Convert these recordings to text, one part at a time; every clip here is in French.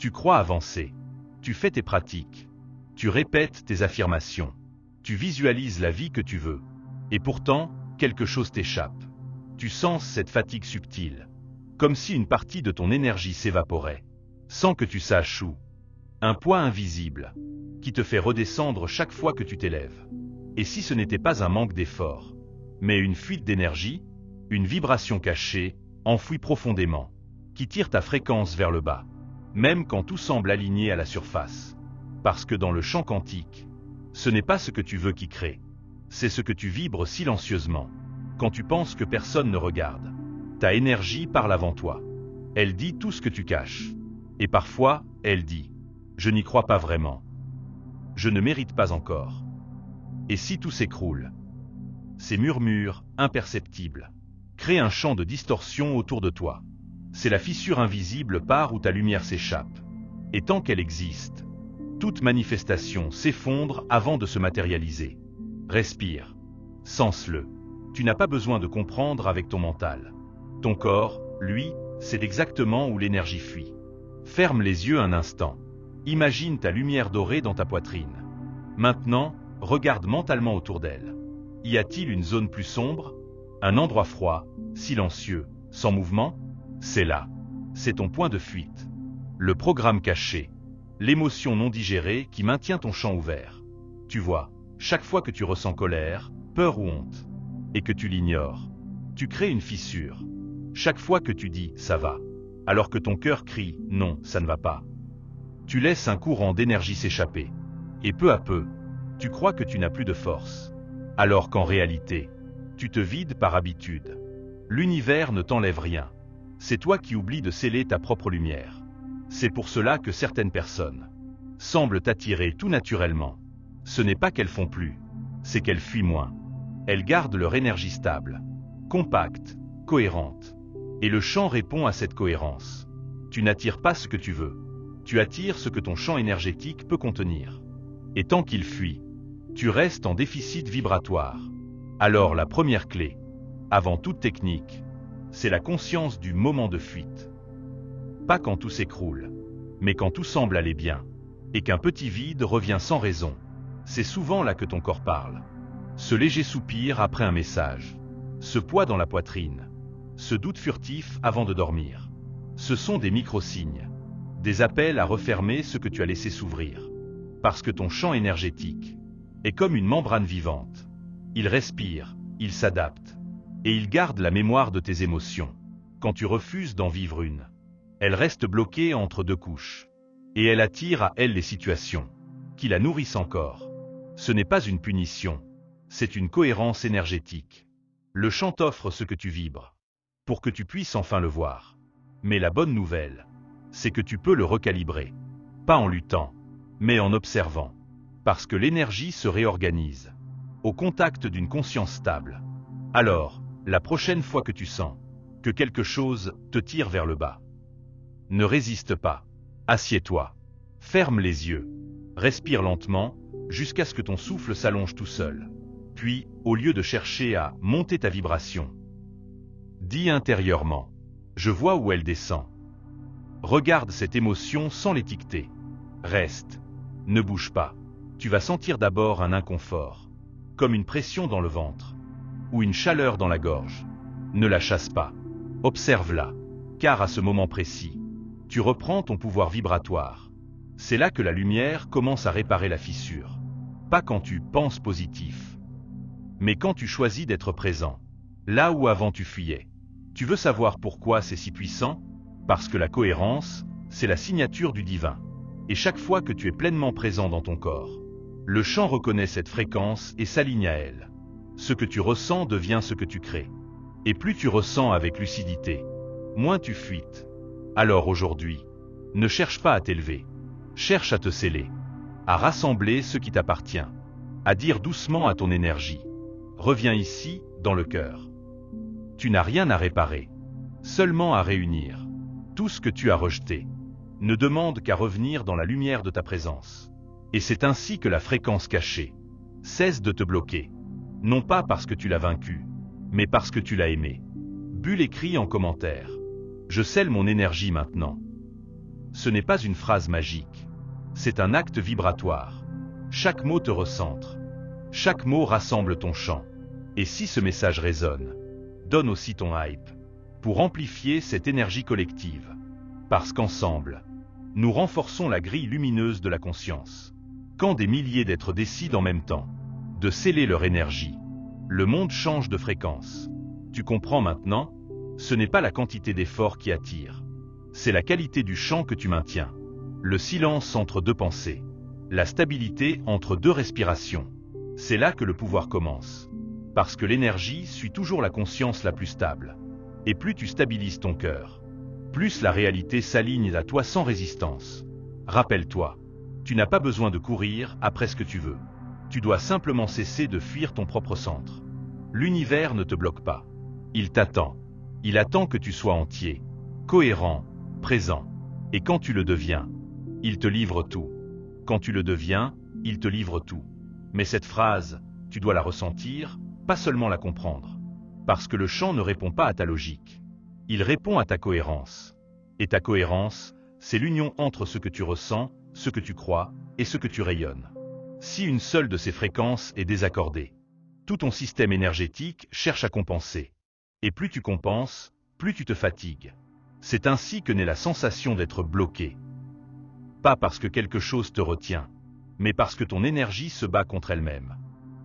Tu crois avancer. Tu fais tes pratiques. Tu répètes tes affirmations. Tu visualises la vie que tu veux. Et pourtant, quelque chose t'échappe. Tu sens cette fatigue subtile. Comme si une partie de ton énergie s'évaporait. Sans que tu saches où. Un poids invisible. Qui te fait redescendre chaque fois que tu t'élèves. Et si ce n'était pas un manque d'effort, mais une fuite d'énergie, une vibration cachée, enfouie profondément, qui tire ta fréquence vers le bas, même quand tout semble aligné à la surface. Parce que dans le champ quantique, ce n'est pas ce que tu veux qui crée, c'est ce que tu vibres silencieusement, quand tu penses que personne ne regarde. Ta énergie parle avant toi. Elle dit tout ce que tu caches. Et parfois, elle dit « Je n'y crois pas vraiment. Je ne mérite pas encore. » Et si tout s'écroule? Ces murmures, imperceptibles, créent un champ de distorsion autour de toi. C'est la fissure invisible par où ta lumière s'échappe. Et tant qu'elle existe, toute manifestation s'effondre avant de se matérialiser. Respire. Sens-le. Tu n'as pas besoin de comprendre avec ton mental. Ton corps, lui, sait exactement où l'énergie fuit. Ferme les yeux un instant. Imagine ta lumière dorée dans ta poitrine. Maintenant, regarde mentalement autour d'elle. Y a-t-il une zone plus sombre? Un endroit froid, silencieux, sans mouvement? C'est là. C'est ton point de fuite. Le programme caché. L'émotion non digérée qui maintient ton champ ouvert. Tu vois, chaque fois que tu ressens colère, peur ou honte, et que tu l'ignores, tu crées une fissure. Chaque fois que tu dis « ça va », alors que ton cœur crie « non, ça ne va pas », tu laisses un courant d'énergie s'échapper. Et peu à peu, tu crois que tu n'as plus de force. Alors qu'en réalité, tu te vides par habitude. L'univers ne t'enlève rien. C'est toi qui oublies de sceller ta propre lumière. C'est pour cela que certaines personnes semblent t'attirer tout naturellement. Ce n'est pas qu'elles font plus, c'est qu'elles fuient moins. Elles gardent leur énergie stable, compacte, cohérente. Et le champ répond à cette cohérence. Tu n'attires pas ce que tu veux. Tu attires ce que ton champ énergétique peut contenir. Et tant qu'il fuit, tu restes en déficit vibratoire. Alors la première clé, avant toute technique, c'est la conscience du moment de fuite. Pas quand tout s'écroule, mais quand tout semble aller bien, et qu'un petit vide revient sans raison. C'est souvent là que ton corps parle. Ce léger soupir après un message, ce poids dans la poitrine, ce doute furtif avant de dormir. Ce sont des micro-signes, des appels à refermer ce que tu as laissé s'ouvrir. Parce que ton champ énergétique est comme une membrane vivante. Il respire, il s'adapte, et il garde la mémoire de tes émotions. Quand tu refuses d'en vivre une, elle reste bloquée entre deux couches. Et elle attire à elle les situations qui la nourrissent encore. Ce n'est pas une punition, c'est une cohérence énergétique. Le champ t'offre ce que tu vibres, pour que tu puisses enfin le voir. Mais la bonne nouvelle, c'est que tu peux le recalibrer. Pas en luttant, mais en observant. Parce que l'énergie se réorganise, au contact d'une conscience stable. Alors, la prochaine fois que tu sens que quelque chose te tire vers le bas, ne résiste pas. Assieds-toi, ferme les yeux, respire lentement, jusqu'à ce que ton souffle s'allonge tout seul. Puis, au lieu de chercher à monter ta vibration, dis intérieurement, je vois où elle descend. Regarde cette émotion sans l'étiqueter. Reste, ne bouge pas. Tu vas sentir d'abord un inconfort, comme une pression dans le ventre, ou une chaleur dans la gorge. Ne la chasse pas, observe-la, car à ce moment précis, tu reprends ton pouvoir vibratoire. C'est là que la lumière commence à réparer la fissure. Pas quand tu penses positif, mais quand tu choisis d'être présent, là où avant tu fuyais. Tu veux savoir pourquoi c'est si puissant? Parce que la cohérence, c'est la signature du divin. Et chaque fois que tu es pleinement présent dans ton corps, le champ reconnaît cette fréquence et s'aligne à elle. Ce que tu ressens devient ce que tu crées. Et plus tu ressens avec lucidité, moins tu fuites. Alors aujourd'hui, ne cherche pas à t'élever, cherche à te sceller, à rassembler ce qui t'appartient, à dire doucement à ton énergie, reviens ici, dans le cœur. Tu n'as rien à réparer, seulement à réunir. Tout ce que tu as rejeté ne demande qu'à revenir dans la lumière de ta présence. Et c'est ainsi que la fréquence cachée cesse de te bloquer, non pas parce que tu l'as vaincu, mais parce que tu l'as aimé. Bulle écrit en commentaire. Je scelle mon énergie maintenant. Ce n'est pas une phrase magique. C'est un acte vibratoire. Chaque mot te recentre. Chaque mot rassemble ton champ. Et si ce message résonne, donne aussi ton hype, pour amplifier cette énergie collective. Parce qu'ensemble, nous renforçons la grille lumineuse de la conscience. Quand des milliers d'êtres décident en même temps de sceller leur énergie, le monde change de fréquence. Tu comprends maintenant? Ce n'est pas la quantité d'efforts qui attire. C'est la qualité du champ que tu maintiens. Le silence entre deux pensées. La stabilité entre deux respirations. C'est là que le pouvoir commence. Parce que l'énergie suit toujours la conscience la plus stable. Et plus tu stabilises ton cœur, plus la réalité s'aligne à toi sans résistance. Rappelle-toi, tu n'as pas besoin de courir après ce que tu veux. Tu dois simplement cesser de fuir ton propre centre. L'univers ne te bloque pas. Il t'attend. Il attend que tu sois entier, cohérent, présent. Et quand tu le deviens, il te livre tout. Quand tu le deviens, il te livre tout. Mais cette phrase, tu dois la ressentir, pas seulement la comprendre. Parce que le chant ne répond pas à ta logique. Il répond à ta cohérence. Et ta cohérence, c'est l'union entre ce que tu ressens, ce que tu crois, et ce que tu rayonnes. Si une seule de ces fréquences est désaccordée, tout ton système énergétique cherche à compenser. Et plus tu compenses, plus tu te fatigues. C'est ainsi que naît la sensation d'être bloqué. Pas parce que quelque chose te retient, mais parce que ton énergie se bat contre elle-même.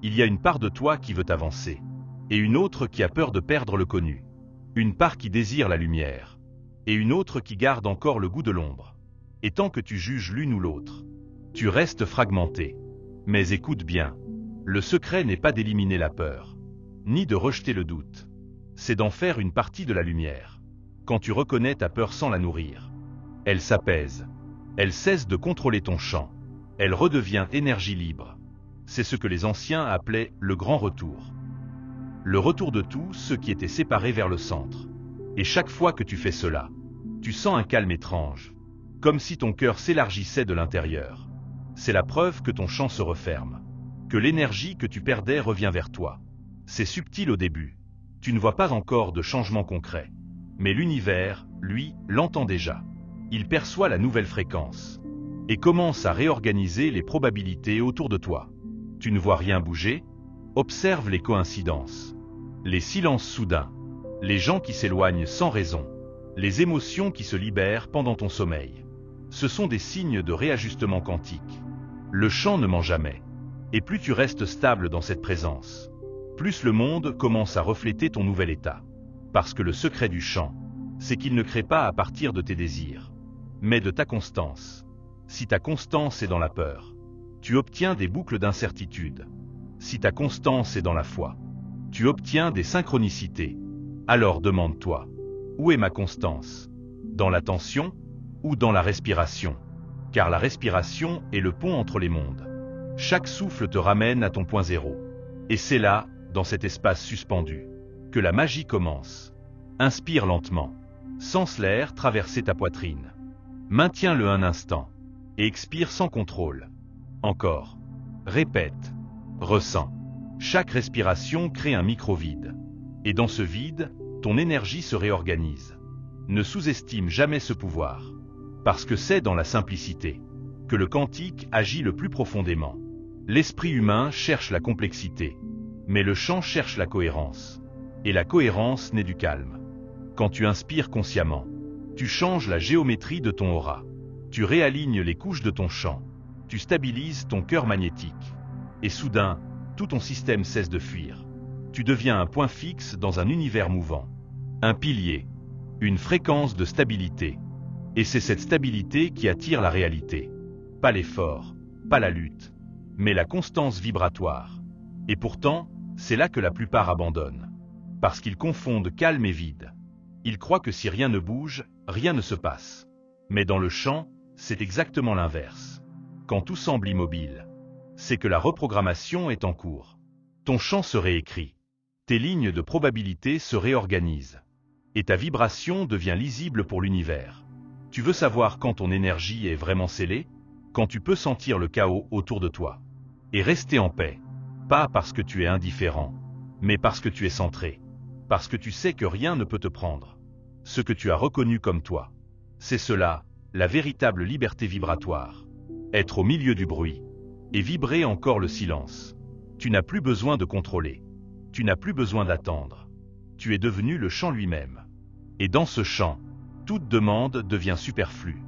Il y a une part de toi qui veut avancer, et une autre qui a peur de perdre le connu. Une part qui désire la lumière, et une autre qui garde encore le goût de l'ombre. Et tant que tu juges l'une ou l'autre, tu restes fragmenté. Mais écoute bien, le secret n'est pas d'éliminer la peur, ni de rejeter le doute. C'est d'en faire une partie de la lumière. Quand tu reconnais ta peur sans la nourrir, elle s'apaise. Elle cesse de contrôler ton champ. Elle redevient énergie libre. C'est ce que les anciens appelaient le grand retour. Le retour de tout ce qui était séparé vers le centre. Et chaque fois que tu fais cela, tu sens un calme étrange, comme si ton cœur s'élargissait de l'intérieur. C'est la preuve que ton champ se referme, que l'énergie que tu perdais revient vers toi. C'est subtil au début. Tu ne vois pas encore de changement concret. Mais l'univers, lui, l'entend déjà. Il perçoit la nouvelle fréquence et commence à réorganiser les probabilités autour de toi. Tu ne vois rien bouger? Observe les coïncidences, les silences soudains, les gens qui s'éloignent sans raison, les émotions qui se libèrent pendant ton sommeil. Ce sont des signes de réajustement quantique. Le champ ne ment jamais. Et plus tu restes stable dans cette présence, plus le monde commence à refléter ton nouvel état. Parce que le secret du champ, c'est qu'il ne crée pas à partir de tes désirs, mais de ta constance. Si ta constance est dans la peur, tu obtiens des boucles d'incertitude. Si ta constance est dans la foi, tu obtiens des synchronicités. Alors demande-toi, où est ma constance? Dans l'attention ou dans la respiration? Car la respiration est le pont entre les mondes. Chaque souffle te ramène à ton point zéro. Et c'est là, dans cet espace suspendu, que la magie commence. Inspire lentement. Sens l'air traverser ta poitrine. Maintiens-le un instant. Et expire sans contrôle. Encore. Répète. Ressens. Chaque respiration crée un micro-vide. Et dans ce vide, ton énergie se réorganise. Ne sous-estime jamais ce pouvoir. Parce que c'est dans la simplicité que le quantique agit le plus profondément. L'esprit humain cherche la complexité, mais le champ cherche la cohérence. Et la cohérence naît du calme. Quand tu inspires consciemment, tu changes la géométrie de ton aura. Tu réalignes les couches de ton champ. Tu stabilises ton cœur magnétique. Et soudain, tout ton système cesse de fuir. Tu deviens un point fixe dans un univers mouvant. Un pilier. Une fréquence de stabilité. Et c'est cette stabilité qui attire la réalité. Pas l'effort, pas la lutte, mais la constance vibratoire. Et pourtant, c'est là que la plupart abandonnent. Parce qu'ils confondent calme et vide. Ils croient que si rien ne bouge, rien ne se passe. Mais dans le champ, c'est exactement l'inverse. Quand tout semble immobile, c'est que la reprogrammation est en cours. Ton champ se réécrit. Tes lignes de probabilité se réorganisent. Et ta vibration devient lisible pour l'univers. Tu veux savoir quand ton énergie est vraiment scellée? Quand tu peux sentir le chaos autour de toi. Et rester en paix. Pas parce que tu es indifférent, mais parce que tu es centré. Parce que tu sais que rien ne peut te prendre ce que tu as reconnu comme toi. C'est cela, la véritable liberté vibratoire. Être au milieu du bruit et vibrer encore le silence. Tu n'as plus besoin de contrôler. Tu n'as plus besoin d'attendre. Tu es devenu le chant lui-même. Et dans ce chant, toute demande devient superflue.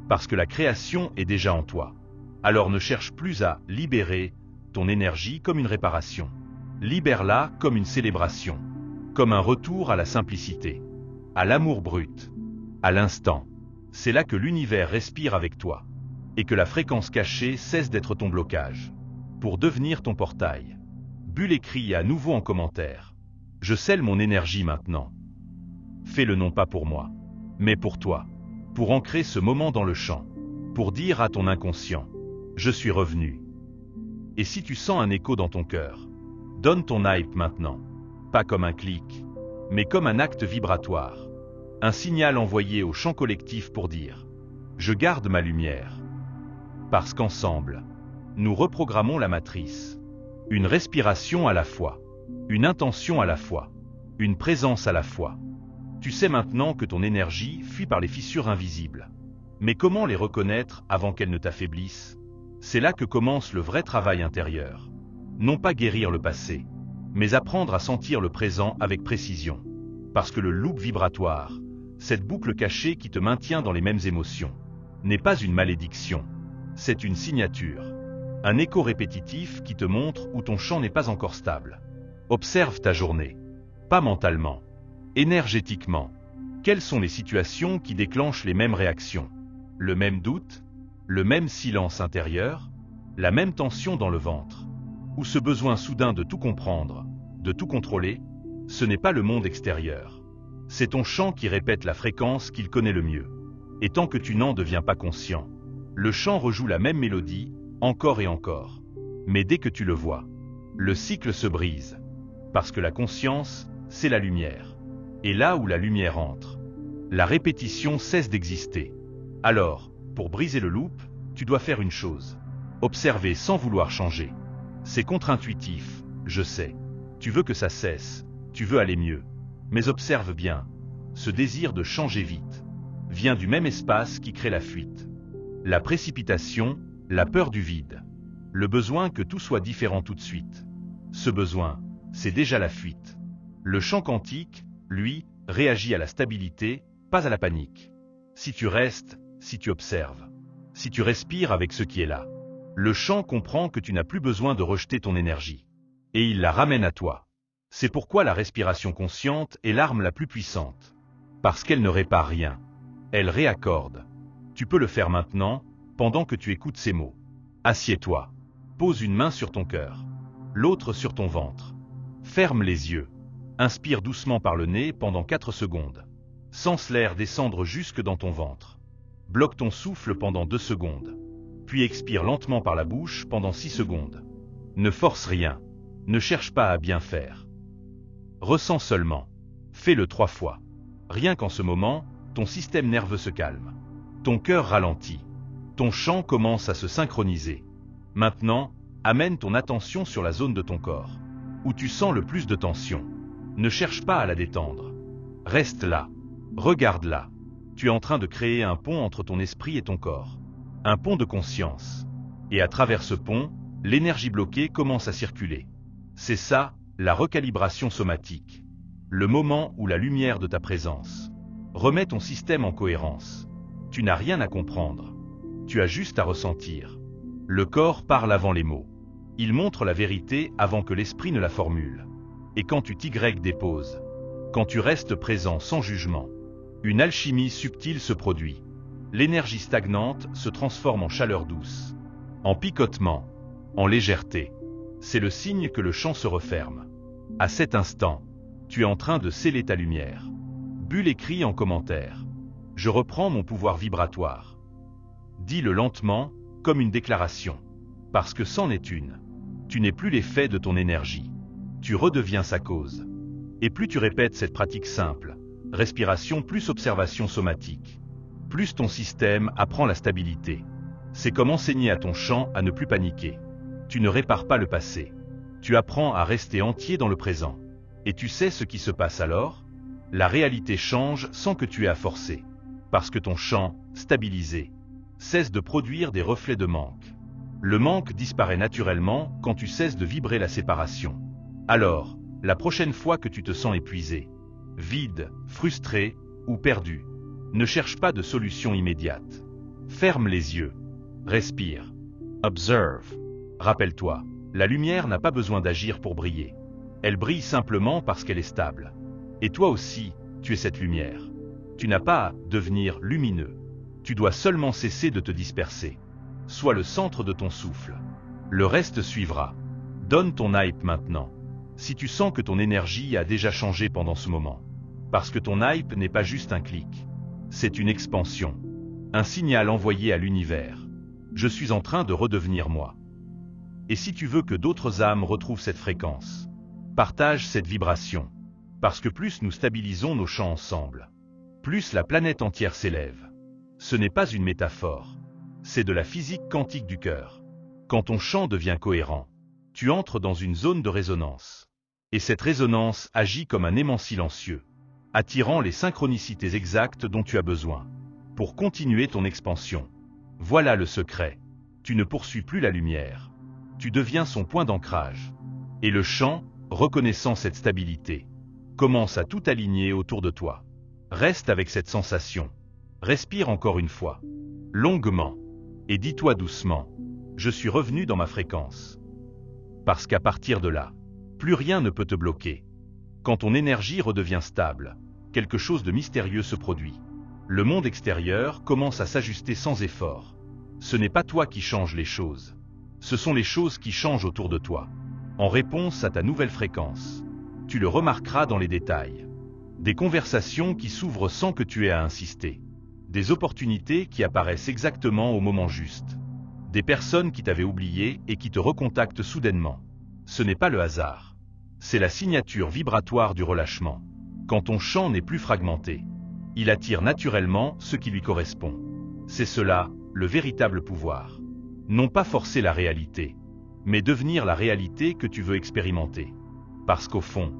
Parce que la création est déjà en toi. Alors ne cherche plus à libérer ton énergie comme une réparation. Libère-la comme une célébration. Comme un retour à la simplicité. À l'amour brut. À l'instant. C'est là que l'univers respire avec toi. Et que la fréquence cachée cesse d'être ton blocage. Pour devenir ton portail. Bulle écrit à nouveau en commentaire. Je scelle mon énergie maintenant. Fais-le non pas pour moi, mais pour toi. Pour ancrer ce moment dans le champ. Pour dire à ton inconscient. Je suis revenu. Et si tu sens un écho dans ton cœur, donne ton hype maintenant. Pas comme un clic, mais comme un acte vibratoire. Un signal envoyé au champ collectif pour dire « Je garde ma lumière ». Parce qu'ensemble, nous reprogrammons la matrice. Une respiration à la fois, une intention à la fois, une présence à la fois. Tu sais maintenant que ton énergie fuit par les fissures invisibles. Mais comment les reconnaître avant qu'elles ne t'affaiblissent? C'est là que commence le vrai travail intérieur. Non pas guérir le passé, mais apprendre à sentir le présent avec précision. Parce que le loop vibratoire, cette boucle cachée qui te maintient dans les mêmes émotions, n'est pas une malédiction, c'est une signature. Un écho répétitif qui te montre où ton champ n'est pas encore stable. Observe ta journée. Pas mentalement. Énergétiquement. Quelles sont les situations qui déclenchent les mêmes réactions? Le même doute? Le même silence intérieur? La même tension dans le ventre? Ou ce besoin soudain de tout comprendre, de tout contrôler? Ce n'est pas le monde extérieur. C'est ton champ qui répète la fréquence qu'il connaît le mieux. Et tant que tu n'en deviens pas conscient, le champ rejoue la même mélodie, encore et encore. Mais dès que tu le vois, le cycle se brise. Parce que la conscience, c'est la lumière. Et là où la lumière entre, la répétition cesse d'exister. Alors, pour briser le loop, tu dois faire une chose. Observer sans vouloir changer. C'est contre-intuitif, je sais. Tu veux que ça cesse, tu veux aller mieux. Mais observe bien. Ce désir de changer vite vient du même espace qui crée la fuite. La précipitation, la peur du vide. Le besoin que tout soit différent tout de suite. Ce besoin, c'est déjà la fuite. Le champ quantique, lui, réagit à la stabilité, pas à la panique. Si tu restes, si tu observes, si tu respires avec ce qui est là, le champ comprend que tu n'as plus besoin de rejeter ton énergie. Et il la ramène à toi. C'est pourquoi la respiration consciente est l'arme la plus puissante. Parce qu'elle ne répare rien. Elle réaccorde. Tu peux le faire maintenant, pendant que tu écoutes ces mots. Assieds-toi. Pose une main sur ton cœur. L'autre sur ton ventre. Ferme les yeux. Inspire doucement par le nez pendant 4 secondes. Sens l'air descendre jusque dans ton ventre. Bloque ton souffle pendant 2 secondes. Puis expire lentement par la bouche pendant 6 secondes. Ne force rien. Ne cherche pas à bien faire. Ressens seulement. Fais-le 3 fois. Rien qu'en ce moment, ton système nerveux se calme. Ton cœur ralentit. Ton chant commence à se synchroniser. Maintenant, amène ton attention sur la zone de ton corps, où tu sens le plus de tension. Ne cherche pas à la détendre. Reste là. Regarde-la. Tu es en train de créer un pont entre ton esprit et ton corps. Un pont de conscience. Et à travers ce pont, l'énergie bloquée commence à circuler. C'est ça, la recalibration somatique. Le moment où la lumière de ta présence remet ton système en cohérence. Tu n'as rien à comprendre. Tu as juste à ressentir. Le corps parle avant les mots. Il montre la vérité avant que l'esprit ne la formule. Et quand tu déposes, quand tu restes présent sans jugement, une alchimie subtile se produit. L'énergie stagnante se transforme en chaleur douce, en picotement, en légèreté. C'est le signe que le champ se referme. À cet instant, tu es en train de sceller ta lumière. Bulle écrit en commentaire. Je reprends mon pouvoir vibratoire. Dis-le lentement, comme une déclaration. Parce que c'en est une. Tu n'es plus l'effet de ton énergie. Tu redeviens sa cause. Et plus tu répètes cette pratique simple, respiration plus observation somatique, plus ton système apprend la stabilité. C'est comme enseigner à ton champ à ne plus paniquer. Tu ne répares pas le passé. Tu apprends à rester entier dans le présent. Et tu sais ce qui se passe alors? La réalité change sans que tu aies à forcer. Parce que ton champ, stabilisé, cesse de produire des reflets de manque. Le manque disparaît naturellement quand tu cesses de vibrer la séparation. Alors, la prochaine fois que tu te sens épuisé, vide, frustré ou perdu, ne cherche pas de solution immédiate. Ferme les yeux. Respire. Observe. Rappelle-toi, la lumière n'a pas besoin d'agir pour briller. Elle brille simplement parce qu'elle est stable. Et toi aussi, tu es cette lumière. Tu n'as pas à devenir lumineux. Tu dois seulement cesser de te disperser. Sois le centre de ton souffle. Le reste suivra. Donne ton hype maintenant. Si tu sens que ton énergie a déjà changé pendant ce moment. Parce que ton hype n'est pas juste un clic. C'est une expansion. Un signal envoyé à l'univers. Je suis en train de redevenir moi. Et si tu veux que d'autres âmes retrouvent cette fréquence, partage cette vibration. Parce que plus nous stabilisons nos champs ensemble, plus la planète entière s'élève. Ce n'est pas une métaphore. C'est de la physique quantique du cœur. Quand ton champ devient cohérent, tu entres dans une zone de résonance. Et cette résonance agit comme un aimant silencieux, attirant les synchronicités exactes dont tu as besoin pour continuer ton expansion. Voilà le secret. Tu ne poursuis plus la lumière. Tu deviens son point d'ancrage. Et le champ, reconnaissant cette stabilité, commence à tout aligner autour de toi. Reste avec cette sensation. Respire encore une fois, longuement, et dis-toi doucement, je suis revenu dans ma fréquence. Parce qu'à partir de là, plus rien ne peut te bloquer. Quand ton énergie redevient stable, quelque chose de mystérieux se produit. Le monde extérieur commence à s'ajuster sans effort. Ce n'est pas toi qui changes les choses. Ce sont les choses qui changent autour de toi. En réponse à ta nouvelle fréquence, tu le remarqueras dans les détails. Des conversations qui s'ouvrent sans que tu aies à insister. Des opportunités qui apparaissent exactement au moment juste. Des personnes qui t'avaient oublié et qui te recontactent soudainement. Ce n'est pas le hasard. C'est la signature vibratoire du relâchement. Quand ton champ n'est plus fragmenté, il attire naturellement ce qui lui correspond. C'est cela, le véritable pouvoir. Non pas forcer la réalité, mais devenir la réalité que tu veux expérimenter. Parce qu'au fond,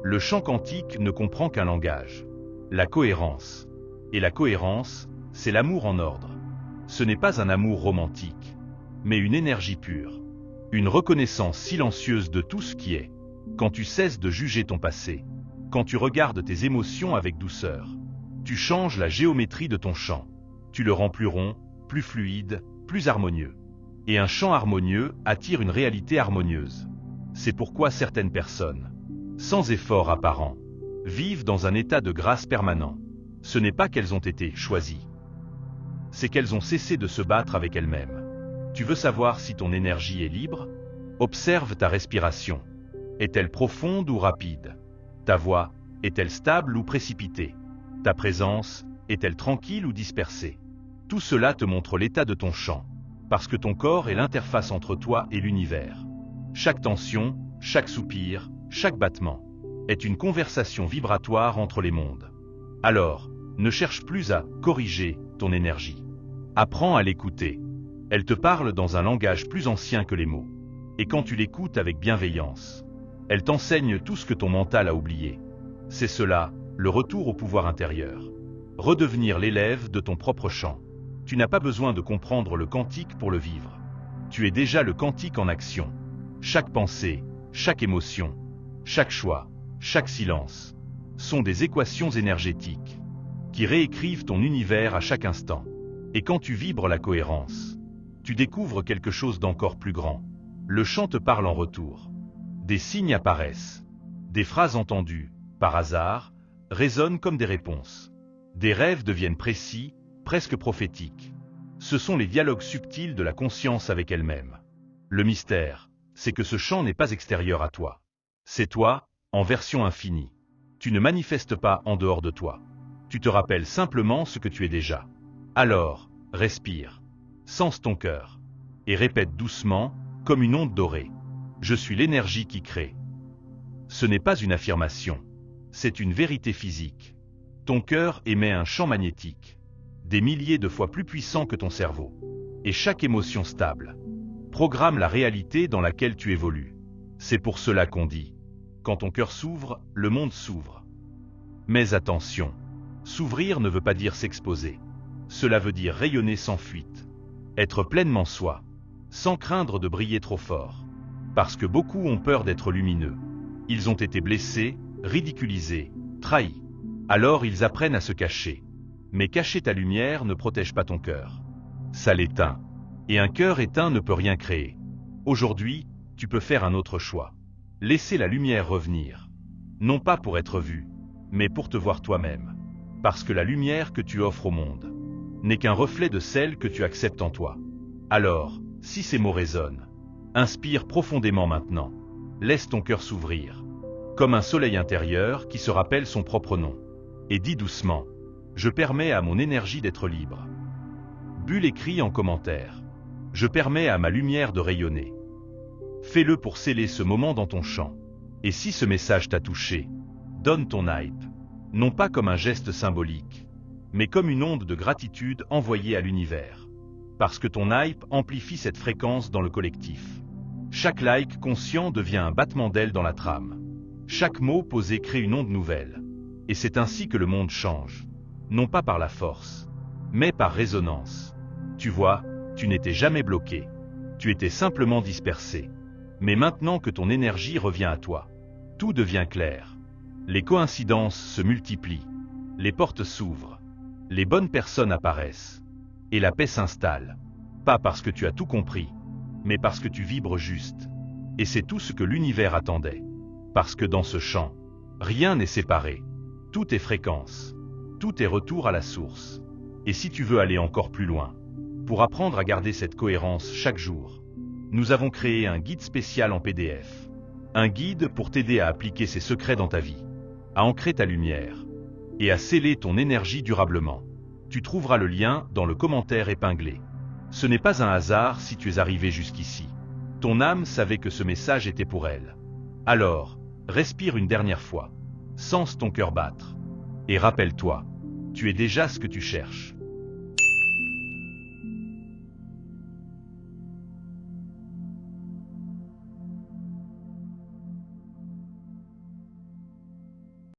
le champ quantique ne comprend qu'un langage. La cohérence. Et la cohérence, c'est l'amour en ordre. Ce n'est pas un amour romantique, mais une énergie pure. Une reconnaissance silencieuse de tout ce qui est. Quand tu cesses de juger ton passé, quand tu regardes tes émotions avec douceur, tu changes la géométrie de ton champ. Tu le rends plus rond, plus fluide, plus harmonieux. Et un champ harmonieux attire une réalité harmonieuse. C'est pourquoi certaines personnes, sans effort apparent, vivent dans un état de grâce permanent. Ce n'est pas qu'elles ont été choisies. C'est qu'elles ont cessé de se battre avec elles-mêmes. Tu veux savoir si ton énergie est libre? Observe ta respiration. Est-elle profonde ou rapide? Ta voix, est-elle stable ou précipitée? Ta présence, est-elle tranquille ou dispersée? Tout cela te montre l'état de ton champ, parce que ton corps est l'interface entre toi et l'univers. Chaque tension, chaque soupir, chaque battement, est une conversation vibratoire entre les mondes. Alors, ne cherche plus à corriger ton énergie. Apprends à l'écouter. Elle te parle dans un langage plus ancien que les mots. Et quand tu l'écoutes avec bienveillance, elle t'enseigne tout ce que ton mental a oublié. C'est cela, le retour au pouvoir intérieur. Redevenir l'élève de ton propre champ. Tu n'as pas besoin de comprendre le quantique pour le vivre. Tu es déjà le quantique en action. Chaque pensée, chaque émotion, chaque choix, chaque silence, sont des équations énergétiques qui réécrivent ton univers à chaque instant. Et quand tu vibres la cohérence, tu découvres quelque chose d'encore plus grand. Le chant te parle en retour. Des signes apparaissent. Des phrases entendues, par hasard, résonnent comme des réponses. Des rêves deviennent précis, presque prophétiques. Ce sont les dialogues subtils de la conscience avec elle-même. Le mystère, c'est que ce chant n'est pas extérieur à toi. C'est toi, en version infinie. Tu ne manifestes pas en dehors de toi. Tu te rappelles simplement ce que tu es déjà. Alors, respire. Sens ton cœur. Et répète doucement, comme une onde dorée. Je suis l'énergie qui crée. Ce n'est pas une affirmation. C'est une vérité physique. Ton cœur émet un champ magnétique, des milliers de fois plus puissant que ton cerveau. Et chaque émotion stable programme la réalité dans laquelle tu évolues. C'est pour cela qu'on dit, quand ton cœur s'ouvre, le monde s'ouvre. Mais attention, s'ouvrir ne veut pas dire s'exposer. Cela veut dire rayonner sans fuite. Être pleinement soi, sans craindre de briller trop fort. Parce que beaucoup ont peur d'être lumineux. Ils ont été blessés, ridiculisés, trahis. Alors ils apprennent à se cacher. Mais cacher ta lumière ne protège pas ton cœur. Ça l'éteint. Et un cœur éteint ne peut rien créer. Aujourd'hui, tu peux faire un autre choix. Laisser la lumière revenir. Non pas pour être vu, mais pour te voir toi-même. Parce que la lumière que tu offres au monde n'est qu'un reflet de celle que tu acceptes en toi. Alors, si ces mots résonnent, inspire profondément maintenant. Laisse ton cœur s'ouvrir, comme un soleil intérieur qui se rappelle son propre nom. Et dis doucement, je permets à mon énergie d'être libre. Bulle écrit en commentaire, je permets à ma lumière de rayonner. Fais-le pour sceller ce moment dans ton champ. Et si ce message t'a touché, donne ton hype. Non pas comme un geste symbolique, mais comme une onde de gratitude envoyée à l'univers. Parce que ton hype amplifie cette fréquence dans le collectif. Chaque like conscient devient un battement d'ailes dans la trame. Chaque mot posé crée une onde nouvelle. Et c'est ainsi que le monde change. Non pas par la force, mais par résonance. Tu vois, tu n'étais jamais bloqué. Tu étais simplement dispersé. Mais maintenant que ton énergie revient à toi, tout devient clair. Les coïncidences se multiplient. Les portes s'ouvrent. Les bonnes personnes apparaissent. Et la paix s'installe. Pas parce que tu as tout compris, mais parce que tu vibres juste. Et c'est tout ce que l'univers attendait. Parce que dans ce champ, rien n'est séparé. Tout est fréquence. Tout est retour à la source. Et si tu veux aller encore plus loin, pour apprendre à garder cette cohérence chaque jour, nous avons créé un guide spécial en PDF. Un guide pour t'aider à appliquer ces secrets dans ta vie, à ancrer ta lumière et à sceller ton énergie durablement. Tu trouveras le lien dans le commentaire épinglé. Ce n'est pas un hasard si tu es arrivé jusqu'ici. Ton âme savait que ce message était pour elle. Alors, respire une dernière fois. Sens ton cœur battre. Et rappelle-toi, tu es déjà ce que tu cherches.